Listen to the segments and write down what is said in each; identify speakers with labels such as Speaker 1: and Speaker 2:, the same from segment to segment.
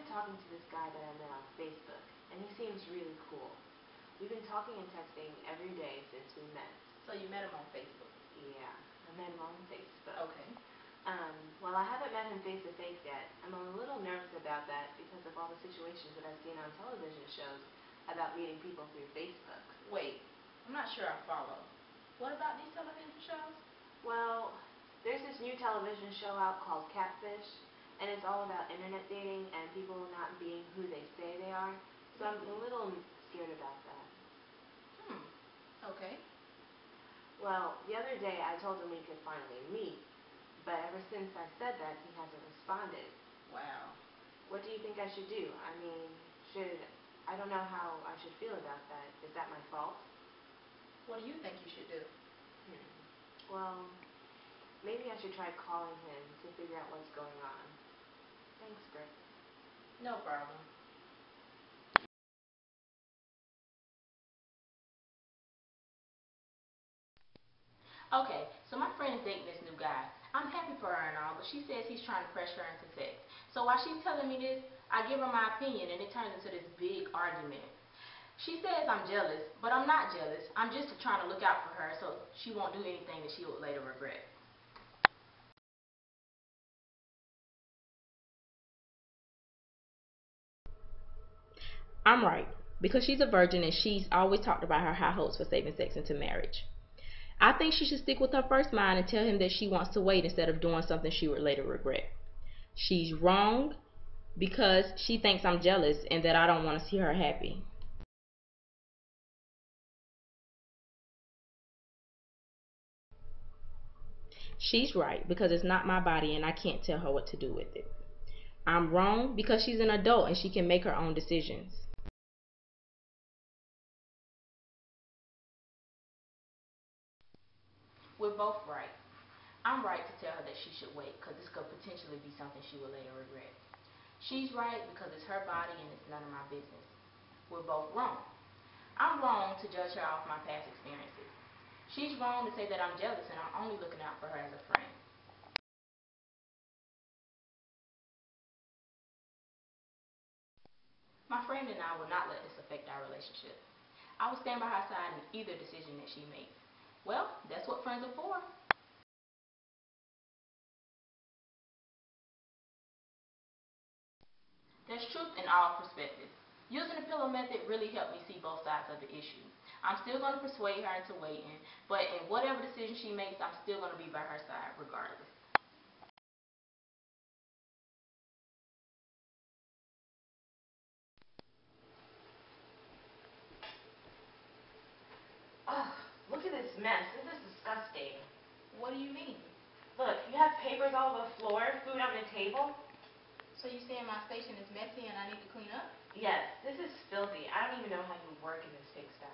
Speaker 1: been talking to this guy that I met on Facebook, and he seems really cool. We've been talking and texting every day since we met.
Speaker 2: So you met him on Facebook?
Speaker 1: Yeah, I met him on Facebook.
Speaker 2: Okay.
Speaker 1: Well, I haven't met him face to face yet. I'm a little nervous about that because of all the situations that I've seen on television shows about meeting people through Facebook.
Speaker 2: Wait, I'm not sure I follow. What about these television shows?
Speaker 1: Well, there's this new television show out called Catfish, and it's all about internet dating and people not being who they say they are. So I'm a little scared about that.
Speaker 2: Okay.
Speaker 1: Well, the other day I told him we could finally meet, but ever since I said that, he hasn't responded.
Speaker 2: Wow.
Speaker 1: What do you think I should do? I don't know how I should feel about that. Is that my fault?
Speaker 2: What do you think you should do?
Speaker 1: Well, maybe I should try calling him to figure out what's going on. Thanks, Britt.
Speaker 2: No problem. Okay, so my friend is dating this new guy. I'm happy for her and all, but she says he's trying to pressure her into sex. So while she's telling me this, I give her my opinion and it turns into this big argument. She says I'm jealous, but I'm not jealous. I'm just trying to look out for her so she won't do anything that she would later regret. I'm right, because she's a virgin and she's always talked about her high hopes for saving sex into marriage. I think she should stick with her first mind and tell him that she wants to wait instead of doing something she would later regret. She's wrong because she thinks I'm jealous and that I don't want to see her happy. She's right because it's not my body and I can't tell her what to do with it. I'm wrong because she's an adult and she can make her own decisions. We're both right. I'm right to tell her that she should wait because this could potentially be something she will later regret. She's right because it's her body and it's none of my business. We're both wrong. I'm wrong to judge her off my past experiences. She's wrong to say that I'm jealous and I'm only looking out for her as a friend. My friend and I will not let this affect our relationship. I will stand by her side in either decision that she makes. Well, that's what friends are for. There's truth in all perspectives. Using the pillow method really helped me see both sides of the issue. I'm still going to persuade her into waiting, but in whatever decision she makes, I'm still going to be by her side regardless.
Speaker 1: Ugh, look at this mess. This is disgusting.
Speaker 2: What do you mean?
Speaker 1: Look, you have papers all over the floor, food on the table.
Speaker 2: So you saying my station is messy and I need to clean up?
Speaker 1: Yes, this is filthy. I don't even know how you work in this pigsty.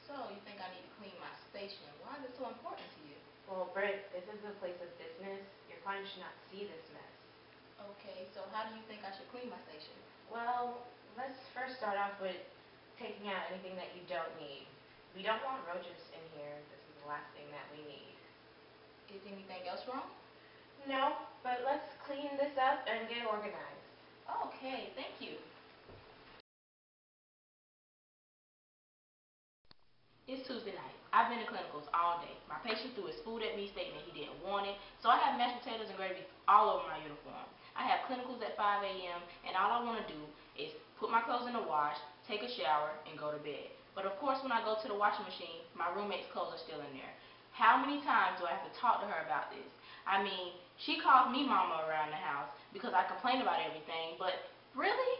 Speaker 2: So you think I need to clean my station? Why is it so important to you?
Speaker 1: Well, Britt, this is a place of business. Your client should not see this mess.
Speaker 2: Okay, so how do you think I should clean my station?
Speaker 1: Well, let's first start off with taking out anything that you don't need. We don't want roaches in here. This is the last thing that we need.
Speaker 2: Is anything else wrong?
Speaker 1: No, but let's clean this up and get organized.
Speaker 2: Okay, thank you. It's Tuesday night. I've been in clinicals all day. My patient threw his food at me stating that he didn't want it, so I have mashed potatoes and gravy all over my uniform. I have clinicals at 5 a.m. and all I want to do is put my clothes in the wash, take a shower, and go to bed. But of course when I go to the washing machine, my roommate's clothes are still in there. How many times do I have to talk to her about this? I mean, she calls me mama around the house because I complain about everything, but really?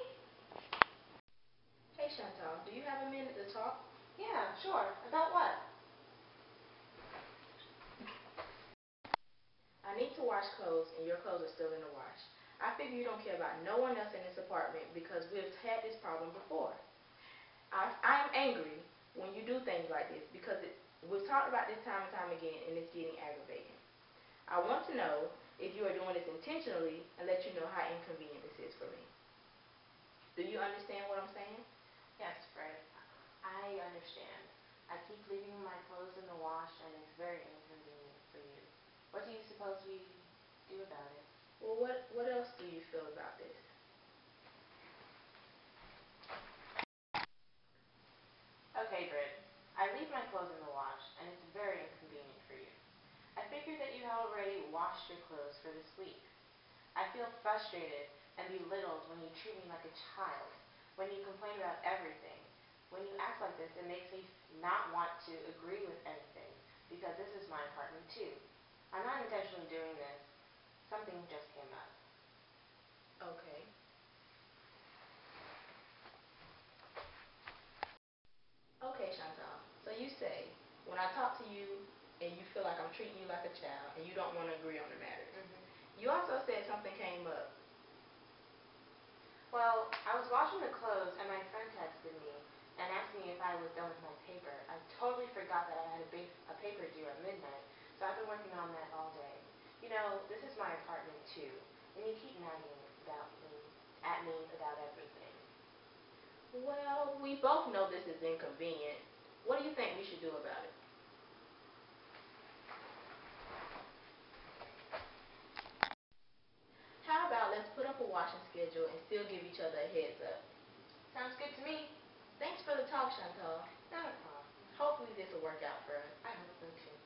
Speaker 2: Hey Chantal, do you have a minute to talk?
Speaker 1: Yeah, sure. About what?
Speaker 2: I need to wash clothes and your clothes are still in the wash. I figure you don't care about no one else in this apartment because we've had this problem before. I'm angry when you do things like this because we've talked about this time and time again and it's getting aggravating. I want to know if you are doing this intentionally and let you know how inconvenient this is for me. Do you understand what I'm saying?
Speaker 1: Yes, Fred. I understand. I keep leaving my clothes in the wash and it's very inconvenient for you. What do you suppose we do about it?
Speaker 2: Well, what else do you feel about this?
Speaker 1: favorite. I leave my clothes in the wash, and it's very inconvenient for you. I figured that you had already washed your clothes for this week. I feel frustrated and belittled when you treat me like a child, when you complain about everything. When you act like this, it makes me not want to agree with anything, because this is my apartment too. I'm not intentionally doing this. Something just came up.
Speaker 2: Okay. Okay, Chantal. So you say, when I talk to you and you feel like I'm treating you like a child and you don't want to agree on the matter. You also said something came up.
Speaker 1: Well, I was washing the clothes and my friend texted me and asked me if I was done with my paper. I totally forgot that I had a paper due at midnight, so I've been working on that all day. You know, this is my apartment too, and you keep nagging at me about everything.
Speaker 2: Well, we both know this is inconvenient. What do you think we should do about it? How about let's put up a washing schedule and still give each other a heads up?
Speaker 1: Sounds good to me.
Speaker 2: Thanks for the talk, Chantal.
Speaker 1: Not a problem.
Speaker 2: Hopefully this will work out for us.
Speaker 1: I hope so too.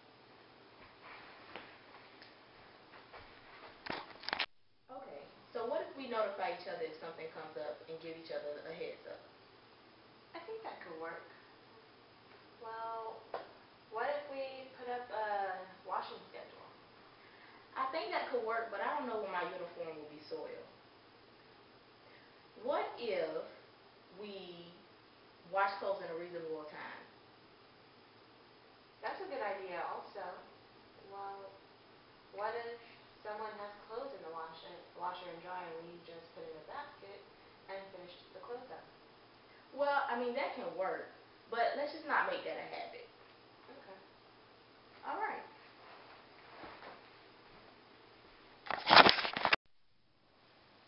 Speaker 2: Okay, so what if we notify each other if something comes up and give each other a heads up?
Speaker 1: I think that could work. Well, what if we put up a washing schedule?
Speaker 2: I think that could work, but I don't know when my uniform will be soiled. What if we wash clothes in a reasonable time?
Speaker 1: That's a good idea also. Well, what if someone has clothes in the washer and dryer and we just put in a basket and finish the clothes up?
Speaker 2: Well, I mean, that can work, but let's just not make that a habit.
Speaker 1: Okay.
Speaker 2: All right.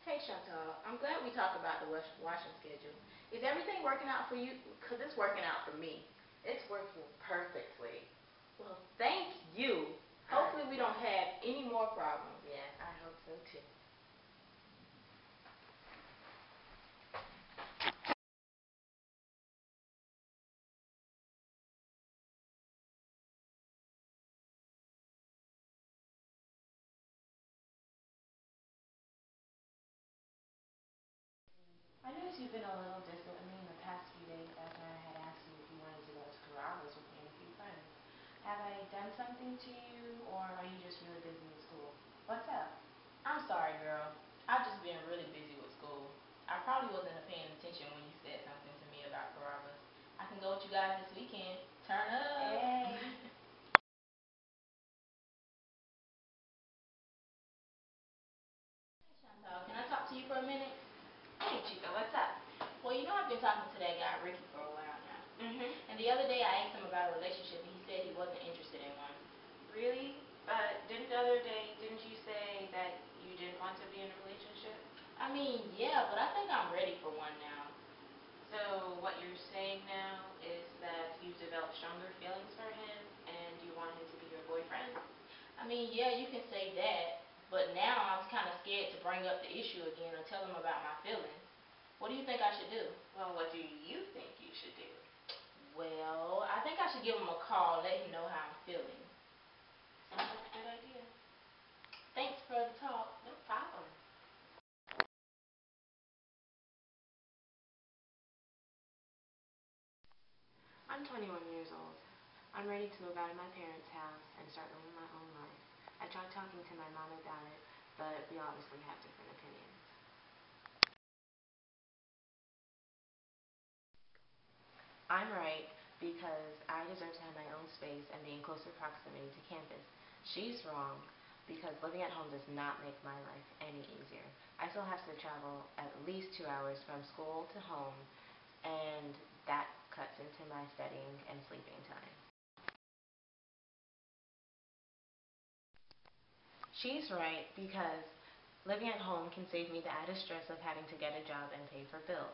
Speaker 2: Hey, Chantal, I'm glad we talked about the washing schedule. Is everything working out for you? Because it's working out for me.
Speaker 1: It's working perfectly.
Speaker 2: Well, thank you. Hopefully we don't have any more problems.
Speaker 1: Yeah, I hope so too.
Speaker 3: I noticed you've been a little distant with me in the past few days after I had asked you if you wanted to go to Carrabba's with me and a few friends. Have I done something to you, or are you just really busy with school? What's up?
Speaker 2: I'm sorry, girl. I've just been really busy with school. I probably wasn't paying attention when you said something to me about Carrabba's. I can go with you guys this weekend. Turn up.
Speaker 3: Hey.
Speaker 2: Hey, Chantal, can I talk to you for a minute?
Speaker 1: Hey, Chica, what's up?
Speaker 2: Well, you know I've been talking to that guy, Ricky, for a while now. And the other day I asked him about a relationship and he said he wasn't interested in one.
Speaker 1: Really? But didn't the other day, didn't you say that you didn't want to be in a relationship?
Speaker 2: I mean, yeah, but I think I'm ready for one now.
Speaker 1: So what you're saying now is that you've developed stronger feelings for him and you want him to be your boyfriend?
Speaker 2: I mean, yeah, you can say that, but now I'm kind of scared to bring up the issue again or tell him about my feelings. What do you think I should do?
Speaker 1: Well, what do you think you should do?
Speaker 2: Well, I think I should give him a call, let him know how I'm feeling.
Speaker 1: Sounds like a good idea.
Speaker 2: Thanks for the talk.
Speaker 1: No problem. I'm 21 years old. I'm ready to move out of my parents' house and start living my own life. I tried talking to my mom about it, but we obviously have different opinions. I'm right because I deserve to have my own space and be in closer proximity to campus. She's wrong because living at home does not make my life any easier. I still have to travel at least 2 hours from school to home, and that cuts into my studying and sleeping time. She's right because living at home can save me the added stress of having to get a job and pay for bills.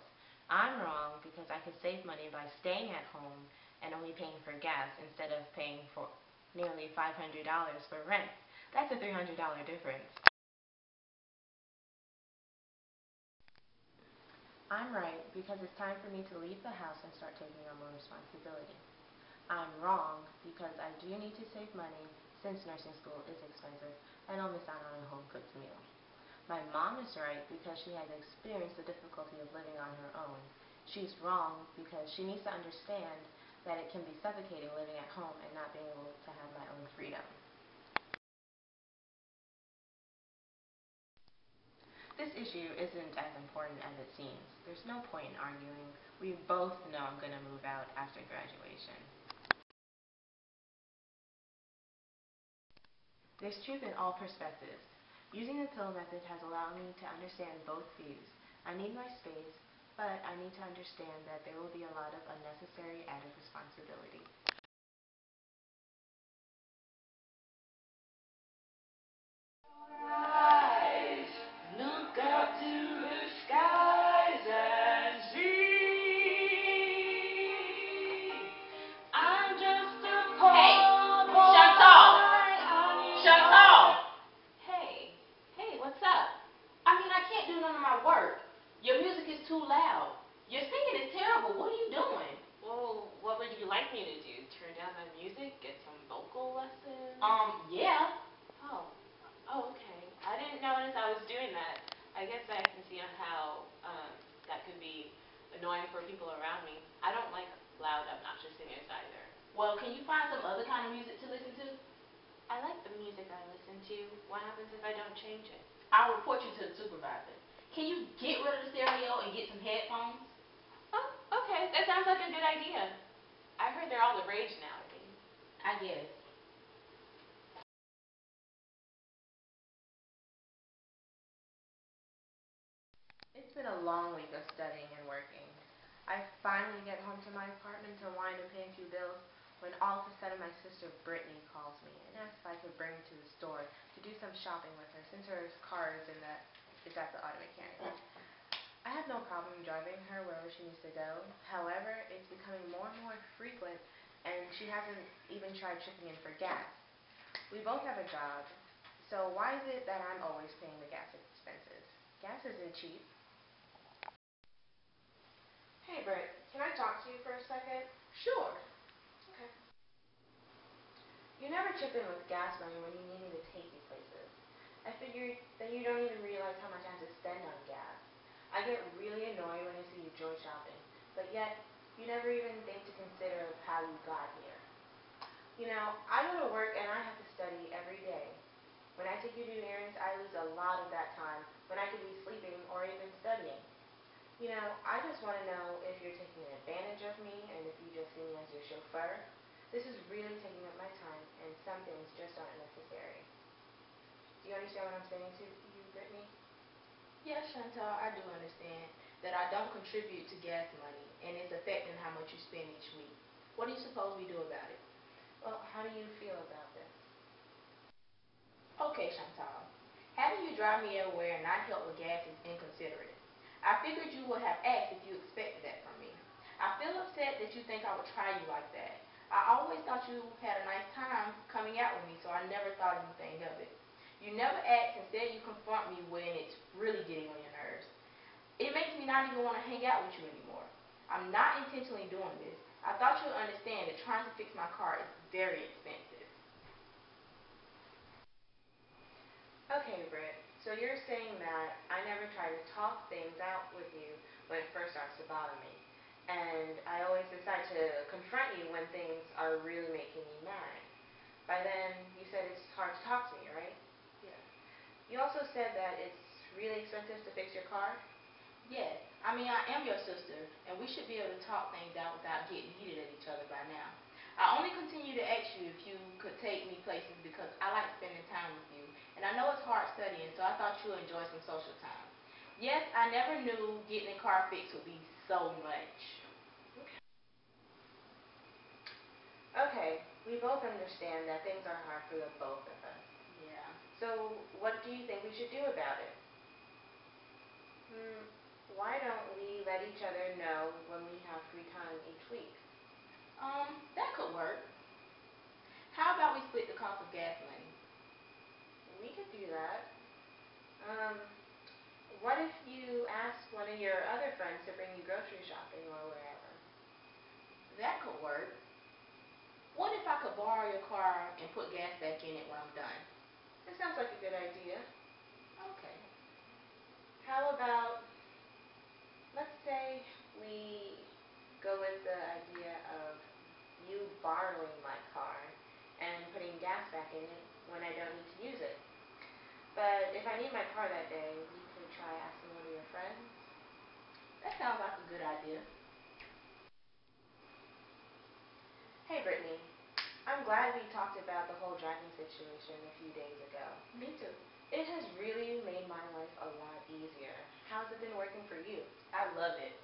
Speaker 1: I'm wrong because I could save money by staying at home and only paying for gas instead of paying for nearly $500 for rent. That's a $300 difference. I'm right because it's time for me to leave the house and start taking on more responsibility. I'm wrong because I do need to save money since nursing school is expensive and I'll miss out on a home-cooked meal. My mom is right because she has experienced the difficulty of living on her own. She's wrong because she needs to understand that it can be suffocating living at home and not being able to have my own freedom. This issue isn't as important as it seems. There's no point in arguing. We both know I'm going to move out after graduation. There's truth in all perspectives. Using the pill method has allowed me to understand both views. I need my space, but I need to understand that there will be a lot of unnecessary added responsibility.
Speaker 4: Look up to the skies and see. I'm just a
Speaker 2: Hey,
Speaker 4: poor
Speaker 2: Chantal!
Speaker 4: boy.
Speaker 2: Chantal! Hey, what's up? I mean, I can't do none of my work. Your music is too loud. Your singing is terrible. What are you doing?
Speaker 5: Well, what would you like me to do? Turn down the music? Get some vocal lessons?
Speaker 2: Yeah.
Speaker 5: Oh, okay. I didn't notice I was doing that. I guess I can see how that could be annoying for people around me. I don't like loud, obnoxious singers either.
Speaker 2: Well, can you find some other kind of music to listen to?
Speaker 5: I like the music I listen to. What happens if I don't change it?
Speaker 2: I'll report you to the supervisor. Can you get rid of the stereo and get some headphones?
Speaker 5: Oh, okay. That sounds like a good idea. I heard they're all the rage nowadays.
Speaker 2: I guess.
Speaker 1: It's been a long week of studying and working. I finally get home to my apartment to wind and pay a few bills when all of a sudden my sister Brittany calls me and asks if I could bring her to the store to do some shopping with her since her car is at the auto mechanic. I have no problem driving her wherever she needs to go. However, it's becoming more and more frequent and she hasn't even tried chipping in for gas. We both have a job, so why is it that I'm always paying the gas expenses? Gas isn't cheap. Hey, Britt, can I talk to you for a second?
Speaker 2: Sure.
Speaker 1: Okay. You never chip in with gas money when you need me to take you places. I figured that you don't even realize how much I have to spend on gas. I get really annoyed when I see you joy shopping, but yet you never even think to consider how you got here. You know, I go to work and I have to study every day. When I take you to do errands, I lose a lot of that time when I could be sleeping or even studying. You know, I just want to know if you're taking advantage of me and if you just see me as your chauffeur. This is really taking up my time and some things just aren't necessary. Do you understand what I'm saying to you, Brittany?
Speaker 2: Yes, Chantal, I do understand that I don't contribute to gas money and it's affecting how much you spend each week. What do you suppose we do about it?
Speaker 1: Well, how do you feel about this?
Speaker 2: Okay, Chantal. Having you drive me everywhere and not help with gas is inconsiderate. I figured you would have asked if you expected that from me. I feel upset that you think I would try you like that. I always thought you had a nice time coming out with me, so I never thought anything of it. You never ask, instead you confront me when it's really getting on your nerves. It makes me not even want to hang out with you anymore. I'm not intentionally doing this. I thought you would understand that trying to fix my car is very expensive.
Speaker 1: Okay, Britt, so you're saying that I never try to talk things out with you when it first starts to bother me. And I always decide to confront you when things are really making me mad. By then, you said it's hard to talk to me, right?
Speaker 2: Yeah.
Speaker 1: You also said that it's really expensive to fix your car?
Speaker 2: Yes, I mean, I am your sister, and we should be able to talk things out without getting heated at each other by now. I only continue to ask you if you could take me places because I like spending time with you, and I know it's hard studying, so I thought you would enjoy some social time. Yes, I never knew getting a car fixed would be so much.
Speaker 1: Okay, we both understand that things are hard for the both of us.
Speaker 2: Yeah.
Speaker 1: So, what do you think we should do about it? Why don't we let each other know when we have free time each week?
Speaker 2: That could work. How about we split the cost of gas money?
Speaker 1: We could do that. What if you ask one one of your other friends to bring you grocery shopping or wherever.
Speaker 2: That could work. What if I could borrow your car and put gas back in it when I'm done?
Speaker 1: That sounds like a good idea.
Speaker 2: Okay.
Speaker 1: How about, let's say we go with the idea of you borrowing my car and putting gas back in it when I don't need to use it. But if I need my car that day, we could try asking one of your friends.
Speaker 2: That sounds like a good idea.
Speaker 1: Hey Brittany, I'm glad we talked about the whole driving situation a few days ago.
Speaker 2: Me too.
Speaker 1: It has really made my life a lot easier. How's it been working for you?
Speaker 2: I love it.